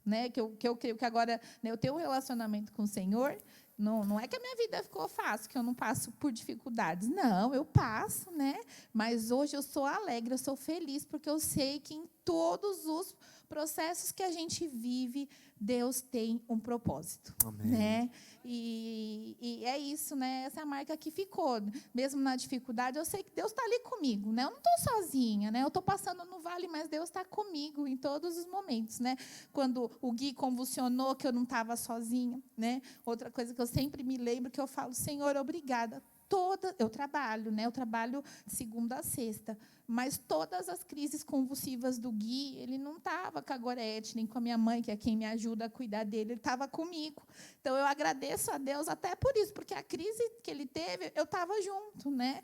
né, que eu creio que agora, né, eu tenho um relacionamento com o Senhor, não é que a minha vida ficou fácil, que eu não passo por dificuldades. Não, eu passo, né? Mas hoje eu sou alegre, eu sou feliz, porque eu sei que em todos os processos que a gente vive, Deus tem um propósito. Amém. Né? E é isso, né? Essa é a marca que ficou. Mesmo na dificuldade, eu sei que Deus está ali comigo, né? Eu não estou sozinha, né? Eu estou passando no vale, mas Deus está comigo em todos os momentos, né? Quando o Gui convulsionou, que eu não estava sozinha, né? Outra coisa que eu sempre me lembro, que eu falo, Senhor, obrigada. Eu trabalho, né? Eu trabalho de segunda a sexta, mas todas as crises convulsivas do Gui, ele não estava com a Gorete, nem com a minha mãe, que é quem me ajuda a cuidar dele, ele estava comigo. Então, eu agradeço a Deus até por isso, porque a crise que ele teve, eu estava junto, né?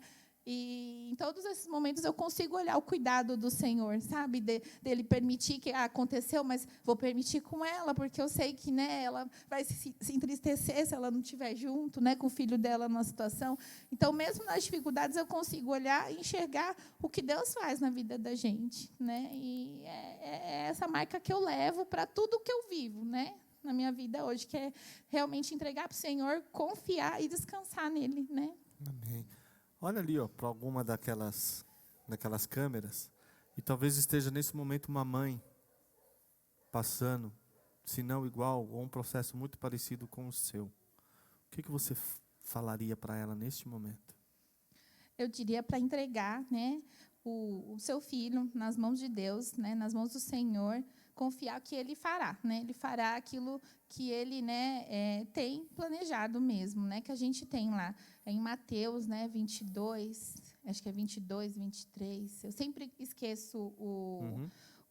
E em todos esses momentos eu consigo olhar o cuidado do Senhor, sabe? Dele permitir que aconteceu, mas vou permitir com ela, porque eu sei que, né, ela vai se entristecer se ela não estiver junto, né, com o filho dela numa situação. Então, mesmo nas dificuldades, eu consigo olhar e enxergar o que Deus faz na vida da gente, né? E é essa marca que eu levo para tudo que eu vivo, né, na minha vida hoje, que é realmente entregar para o Senhor, confiar e descansar nele, né? Amém. Olha ali, ó, para alguma daquelas câmeras, e talvez esteja nesse momento uma mãe passando, se não igual, ou um processo muito parecido com o seu. O que você falaria para ela neste momento? Eu diria para entregar, né, o seu filho nas mãos de Deus, né, nas mãos do Senhor, confiar que Ele fará, né? Ele fará aquilo que Ele, né, tem planejado mesmo, né? Que a gente tem lá em Mateus, né, 22, acho que é 22, 23. Eu sempre esqueço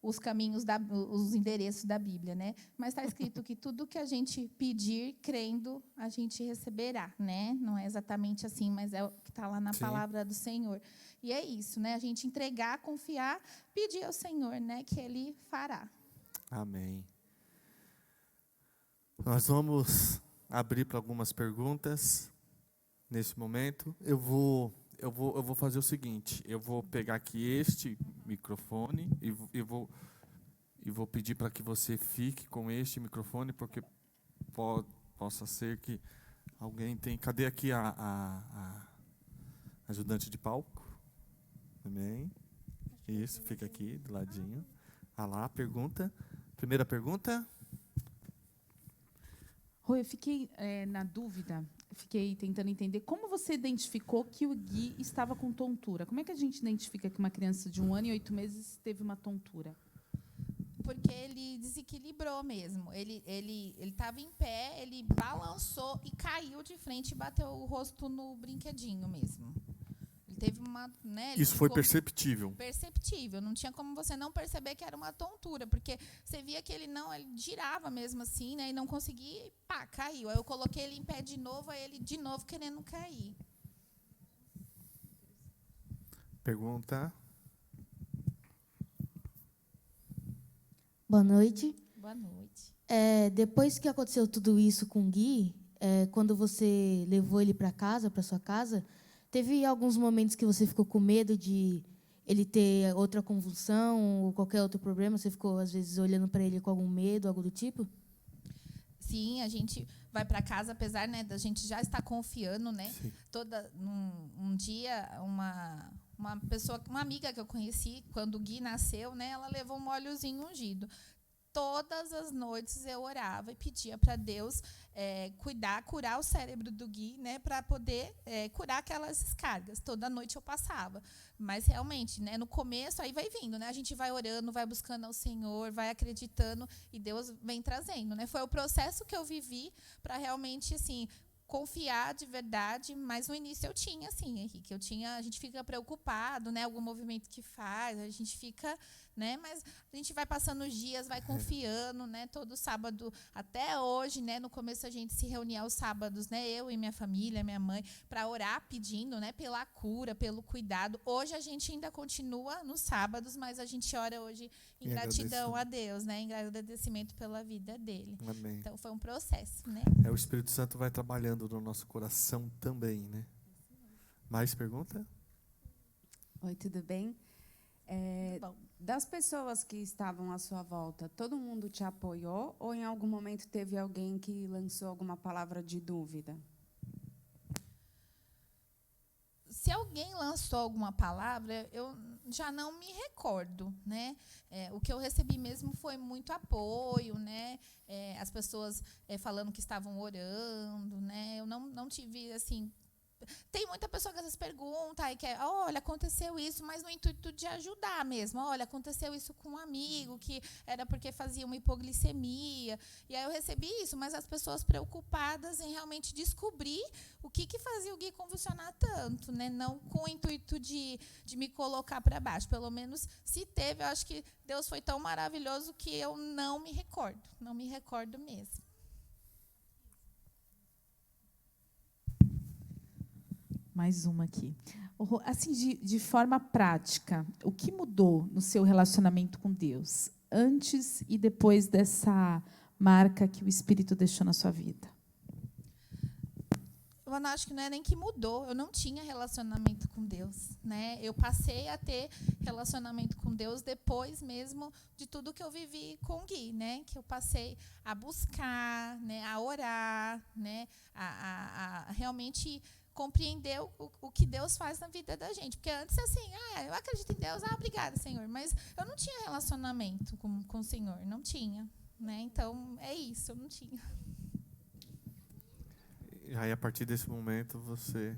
os caminhos, os endereços da Bíblia, né? Mas está escrito que tudo que a gente pedir, crendo, a gente receberá, né? Não é exatamente assim, mas é o que está lá na palavra do Senhor. E é isso, né? A gente entregar, confiar, pedir ao Senhor, né? Que Ele fará. Amém. Nós vamos abrir para algumas perguntas nesse momento. Eu vou fazer o seguinte, eu vou pegar aqui este microfone e vou pedir para que você fique com este microfone, porque possa ser que alguém tenha... Cadê aqui a ajudante de palco? Amém. Isso, fica aqui do ladinho. Ah lá, pergunta. Primeira pergunta. Rô, eu fiquei na dúvida, fiquei tentando entender como você identificou que o Gui estava com tontura. Como é que a gente identifica que uma criança de 1 ano e 8 meses teve uma tontura? Porque ele desequilibrou mesmo. Ele estava em pé, ele balançou e caiu de frente e bateu o rosto no brinquedinho mesmo. Teve uma, né, isso foi perceptível. Perceptível. Não tinha como você não perceber que era uma tontura, porque você via que ele girava mesmo assim, né, e não conseguia, e pá, caiu. Aí eu coloquei ele em pé de novo, aí ele de novo querendo cair. Pergunta. Boa noite. Boa noite. Depois que aconteceu tudo isso com o Gui, quando você levou ele para casa, para sua casa, teve alguns momentos que você ficou com medo de ele ter outra convulsão ou qualquer outro problema? Você ficou, às vezes, olhando para ele com algum medo, algo do tipo? Sim, a gente vai para casa, apesar, né, da gente já estar confiando, né? Um dia, uma pessoa, uma amiga que eu conheci, quando o Gui nasceu, né, ela levou um óleozinho ungido. Todas as noites eu orava e pedia para Deus curar o cérebro do Gui, né, para poder curar aquelas descargas. Toda noite eu passava. Mas realmente, né, no começo, aí vai vindo, né? A gente vai orando, vai buscando ao Senhor, vai acreditando e Deus vem trazendo, né? Foi o processo que eu vivi para realmente, assim, confiar de verdade, mas no início eu tinha, assim, Henrique, a gente fica preocupado, né, algum movimento que faz, a gente fica, né, mas a gente vai passando os dias, vai confiando, né, todo sábado, até hoje, né, no começo a gente se reunia aos sábados, né, eu e minha família, minha mãe, para orar pedindo, né, pela cura, pelo cuidado. Hoje a gente ainda continua nos sábados, mas a gente ora hoje em gratidão a Deus, né, em agradecimento pela vida dele. Amém. Então foi um processo, né? O Espírito Santo vai trabalhando no nosso coração também, né? Mais pergunta? Oi, tudo bem? Bom. Das pessoas que estavam à sua volta, todo mundo te apoiou ou em algum momento teve alguém que lançou alguma palavra de dúvida? Se alguém lançou alguma palavra, eu já não me recordo, né? O que eu recebi mesmo foi muito apoio, né? As pessoas falando que estavam orando, né? Eu não tive, assim... Tem muita pessoa que às vezes pergunta e quer, olha, aconteceu isso, mas no intuito de ajudar mesmo. Olha, aconteceu isso com um amigo, que era porque fazia uma hipoglicemia. E aí eu recebi isso, mas as pessoas preocupadas em realmente descobrir o que fazia o Gui convulsionar tanto, né? Não com o intuito de me colocar para baixo. Pelo menos, se teve, eu acho que Deus foi tão maravilhoso que eu não me recordo. Não me recordo mesmo. Mais uma aqui. Assim, de forma prática, o que mudou no seu relacionamento com Deus antes e depois dessa marca que o Espírito deixou na sua vida? Eu acho que não é nem que mudou, eu não tinha relacionamento com Deus, né? Eu passei a ter relacionamento com Deus depois mesmo de tudo que eu vivi com o Gui, né? Que eu passei a buscar, né? A orar, né? A realmente compreender o que Deus faz na vida da gente. Porque antes, assim, eu acredito em Deus, obrigada, Senhor. Mas eu não tinha relacionamento com o Senhor, não tinha, né? Então, é isso, eu não tinha. E aí, a partir desse momento, você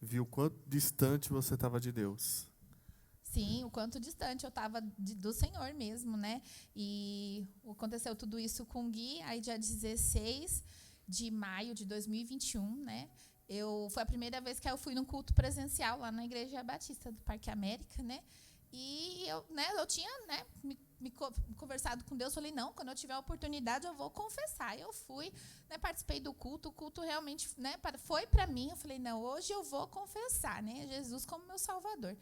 viu quanto distante você estava de Deus. Sim, o quanto distante eu estava do Senhor mesmo, né? E aconteceu tudo isso com o Gui, aí dia 16 de maio de 2021, né? Foi a primeira vez que eu fui num culto presencial lá na Igreja Batista do Parque América, né? E eu tinha, né, me conversado com Deus, falei, não, quando eu tiver a oportunidade eu vou confessar. Eu fui, né, participei do culto, o culto realmente, né, foi para mim, eu falei, não, hoje eu vou confessar, né, Jesus como meu Salvador.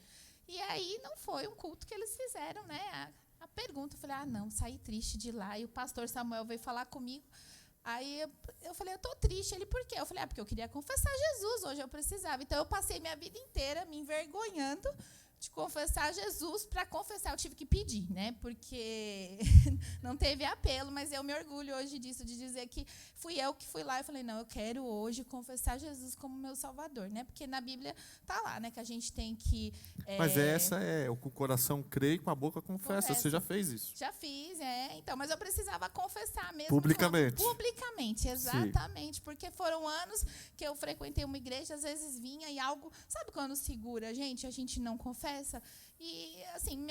E aí não foi um culto que eles fizeram, né, a pergunta, eu falei, não, saí triste de lá, e o pastor Samuel veio falar comigo, aí eu falei, eu tô triste, ele, por quê? Eu falei, porque eu queria confessar Jesus, hoje eu precisava, então eu passei minha vida inteira me envergonhando de confessar Jesus. Para confessar eu tive que pedir, né? Porque não teve apelo, mas eu me orgulho hoje disso, de dizer que fui eu que fui lá e falei, não, eu quero hoje confessar Jesus como meu Salvador, né? Porque na Bíblia tá lá, né, que a gente tem que... Mas essa é o que o coração crê e com a boca confessa. Você já fez isso? Já fiz, então, mas eu precisava confessar mesmo. Publicamente. Publicamente, exatamente. Sim. Porque foram anos que eu frequentei uma igreja, às vezes vinha e algo... Sabe quando segura a gente não confessa? E, assim, me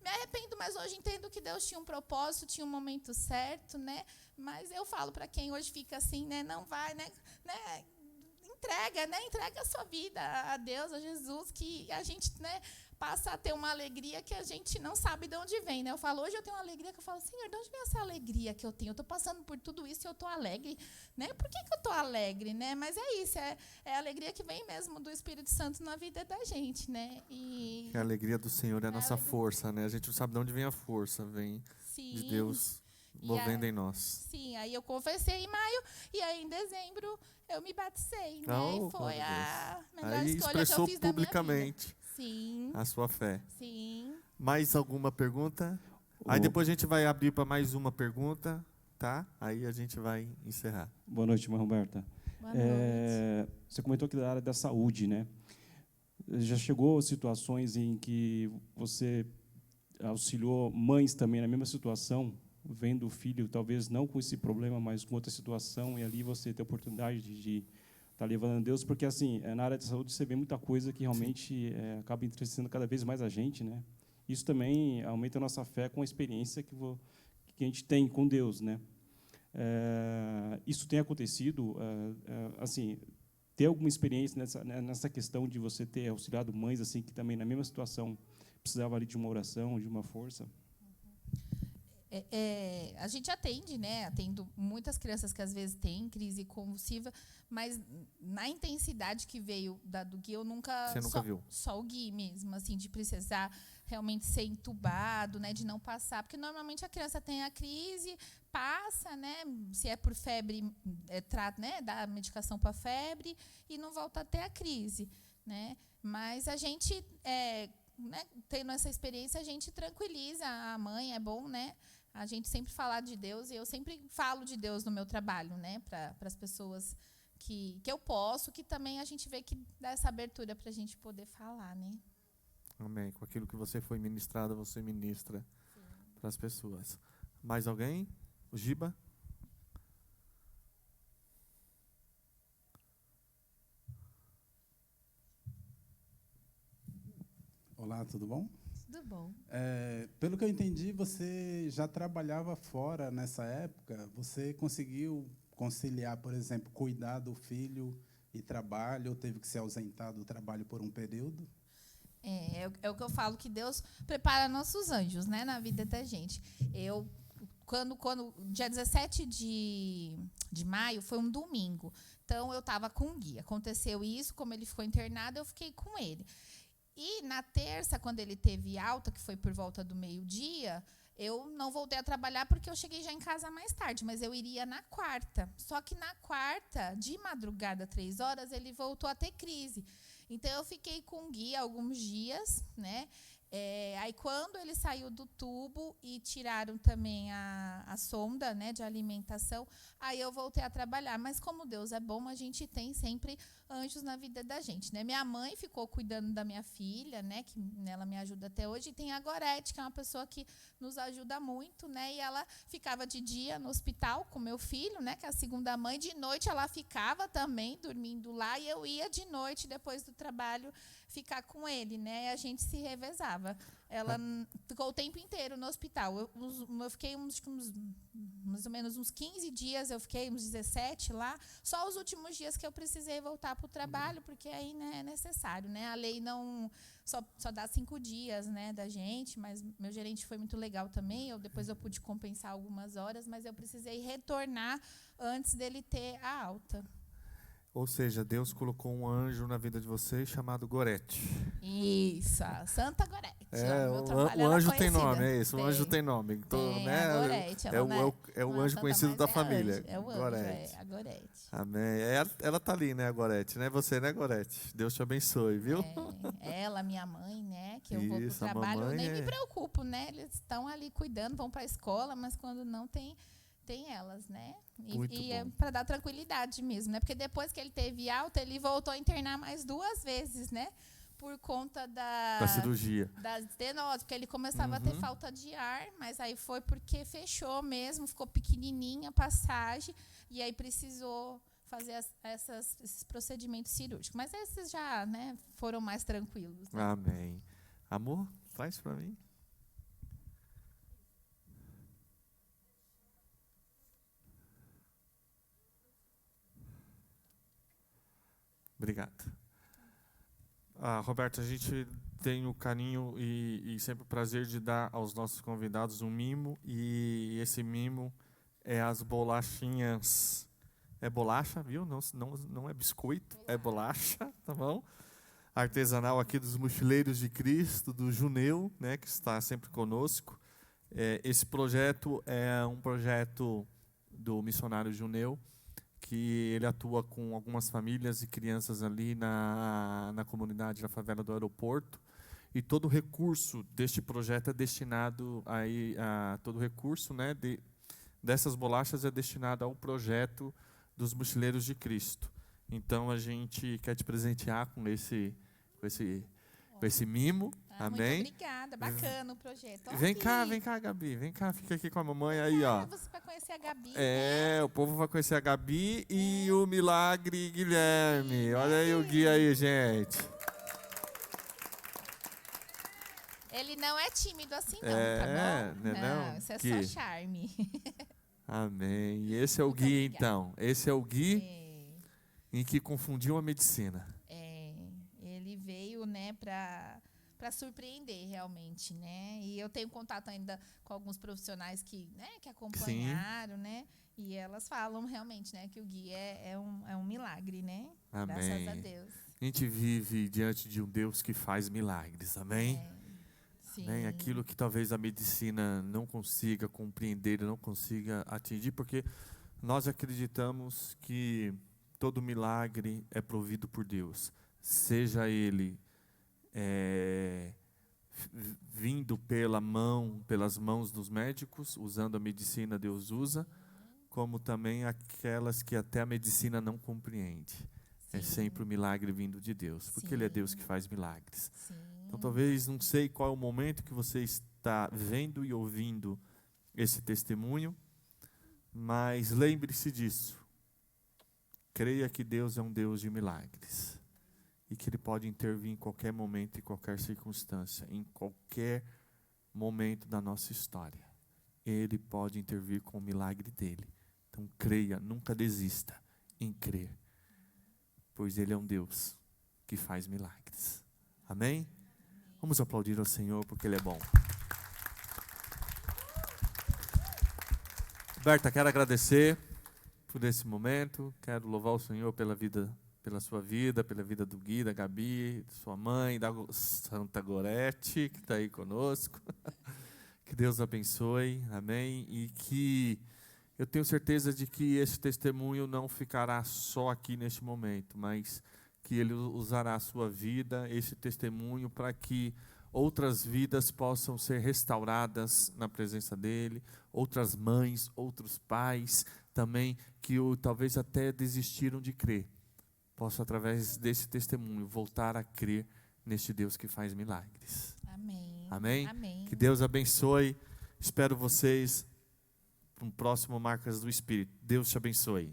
arrependo, mas hoje entendo que Deus tinha um propósito, tinha um momento certo, né? Mas eu falo para quem hoje fica assim, né? Não vai, né? Entrega a sua vida a Deus, a Jesus, que a gente, né, passa a ter uma alegria que a gente não sabe de onde vem, né? Eu falo, hoje eu tenho uma alegria que eu falo, Senhor, de onde vem essa alegria que eu tenho? Eu estou passando por tudo isso e eu estou alegre, né? Por que eu estou alegre, né? Mas é isso, é a alegria que vem mesmo do Espírito Santo na vida da gente, né? E a alegria do Senhor é a nossa força, né? A gente não sabe de onde vem a força, vem de Deus movendo em nós. Sim, aí eu confessei em maio e aí em dezembro eu me batizei, né? E foi a melhor escolha que eu fiz publicamente da minha vida. Sim. A sua fé. Sim. Mais alguma pergunta? Aí depois a gente vai abrir para mais uma pergunta, tá? Aí a gente vai encerrar. Boa noite, irmã Roberta. Boa noite. Você comentou que da área da saúde, né? Já chegou situações em que você auxiliou mães também na mesma situação, vendo o filho, talvez não com esse problema, mas com outra situação, e ali você ter a oportunidade de estar levando a Deus, porque assim, na área da saúde você vê muita coisa que realmente acaba entristecendo cada vez mais a gente, né? Isso também aumenta a nossa fé com a experiência que a gente tem com Deus, né? Isso tem acontecido, assim, ter alguma experiência nessa questão de você ter auxiliado mães assim que também na mesma situação precisavam ali de uma oração, de uma força? A gente atende, né? Atendo muitas crianças que às vezes têm crise convulsiva, mas na intensidade que veio do Gui, eu nunca... Você nunca viu? Só o Gui mesmo, assim, de precisar realmente ser entubado, né? De não passar, porque normalmente a criança tem a crise, passa, né? Se é por febre, trata, né? Dá medicação para febre e não volta a ter a crise, né? Mas a gente, né, tendo essa experiência, a gente tranquiliza a mãe, é bom, né? A gente sempre falar de Deus, e eu sempre falo de Deus no meu trabalho, né, para as pessoas que eu posso, que também a gente vê que dá essa abertura para a gente poder falar, né? Amém. Com aquilo que você foi ministrada, você ministra para as pessoas. Mais alguém? O Giba? Olá, tudo bom? Tudo bom. Pelo que eu entendi, você já trabalhava fora nessa época. Você conseguiu conciliar, por exemplo, cuidar do filho e trabalho, ou teve que se ausentar do trabalho por um período? É o que eu falo, que Deus prepara nossos anjos, né, na vida da gente. dia 17 de maio foi um domingo. Então, eu estava com o Gui. Aconteceu isso, como ele ficou internado, eu fiquei com ele. E na terça, quando ele teve alta, que foi por volta do meio-dia, eu não voltei a trabalhar porque eu cheguei já em casa mais tarde, mas eu iria na quarta. Só que na quarta, de madrugada, 3 horas, ele voltou a ter crise. Então, eu fiquei com o Gui alguns dias, né? Aí, quando ele saiu do tubo e tiraram também a sonda, né, de alimentação, aí eu voltei a trabalhar. Mas, como Deus é bom, a gente tem sempre anjos na vida da gente, né? Minha mãe ficou cuidando da minha filha, né, que ela me ajuda até hoje. E tem a Gorete, que é uma pessoa que nos ajuda muito, né? E ela ficava de dia no hospital com meu filho, né, que é a segunda mãe. De noite, ela ficava também dormindo lá. E eu ia de noite, depois do trabalho, ficar com ele, né? E a gente se revezava. Ela ficou o tempo inteiro no hospital. Eu fiquei mais ou menos uns 15 dias, eu fiquei uns 17 lá. Só os últimos dias que eu precisei voltar para o trabalho, porque aí, né, é necessário, né? A lei não só dá 5 dias, né, da gente, mas meu gerente foi muito legal também. Depois eu pude compensar algumas horas, mas eu precisei retornar antes dele ter a alta. Ou seja, Deus colocou um anjo na vida de vocês chamado Gorete. Isso, a Santa Gorete. O anjo tem nome, é isso. O anjo tem nome. Tem, né? a Gorete. É o anjo conhecido da família. É o anjo, Gorete. a Gorete. Amém. Ela tá ali, né, a Gorete, né? Você, né, Gorete? Deus te abençoe, viu? Ela, minha mãe, né? Que eu vou pro Isso, a trabalho, eu nem mamãe me preocupo, né? Eles estão ali cuidando, vão para a escola, mas quando não tem elas, né? E é para dar tranquilidade mesmo, né? Porque depois que ele teve alta, ele voltou a internar mais 2 vezes, né? Por conta da cirurgia. Da estenose, porque ele começava a ter falta de ar, mas aí foi porque fechou mesmo, ficou pequenininha a passagem, e aí precisou fazer esses procedimentos cirúrgicos. Mas esses já, né, foram mais tranquilos. Né? Amém. Amor, faz para mim. Obrigado. Roberto, a gente tem o carinho e sempre o prazer de dar aos nossos convidados um mimo, e esse mimo é as bolachinhas. É bolacha, viu? Não é biscoito, é bolacha, tá bom? Artesanal aqui dos Mochileiros de Cristo, do Juneu, né, que está sempre conosco. Esse projeto é um projeto do missionário Juneu, que ele atua com algumas famílias e crianças ali na comunidade da favela do aeroporto, e todo o recurso deste projeto é destinado todo o recurso, né, dessas bolachas é destinado ao projeto dos Mochileiros de Cristo. Então a gente quer te presentear com esse mimo. Amém? Muito obrigada, bacana o projeto. Vem cá, Gabi, vem cá, fica aqui com a mamãe aí, ó. Você vai conhecer a Gabi. O povo vai conhecer a Gabi e o Milagre Guilherme. Olha aí o Gui aí, gente. Ele não é tímido assim, não, tá bom? Não, isso é só charme. Amém. E esse é o Gui, então. Esse é o Gui em que confundiu a medicina. Ele veio, né, para surpreender realmente, né? E eu tenho contato ainda com alguns profissionais que acompanharam, né? E elas falam realmente, né, que o Gui é um milagre, né? Amém. Graças a Deus. A gente vive diante de um Deus que faz milagres, amém? Sim. Amém? Aquilo que talvez a medicina não consiga compreender, não consiga atingir, porque nós acreditamos que todo milagre é provido por Deus, seja ele vindo pelas mãos dos médicos, usando a medicina Deus usa, como também aquelas que até a medicina não compreende. Sim. É sempre o milagre vindo de Deus, porque Sim. Ele é Deus que faz milagres. Sim. Então, talvez, não sei qual é o momento que você está vendo e ouvindo esse testemunho, mas lembre-se disso. Creia que Deus é um Deus de milagres. E que Ele pode intervir em qualquer momento, em qualquer circunstância, em qualquer momento da nossa história. Ele pode intervir com o milagre dEle. Então creia, nunca desista em crer, pois Ele é um Deus que faz milagres. Amém? Vamos aplaudir ao Senhor porque Ele é bom. Berta, quero agradecer por esse momento. Quero louvar o Senhor pela sua vida, pela vida do Gui, da Gabi, de sua mãe, da Santa Gorete, que está aí conosco. Que Deus abençoe, amém? E que eu tenho certeza de que esse testemunho não ficará só aqui neste momento, mas que Ele usará a sua vida, esse testemunho, para que outras vidas possam ser restauradas na presença dEle, outras mães, outros pais também, que talvez até desistiram de crer, possam, através desse testemunho, voltar a crer neste Deus que faz milagres. Amém. Amém? Amém. Que Deus abençoe. Espero vocês para um próximo Marcas do Espírito. Deus te abençoe.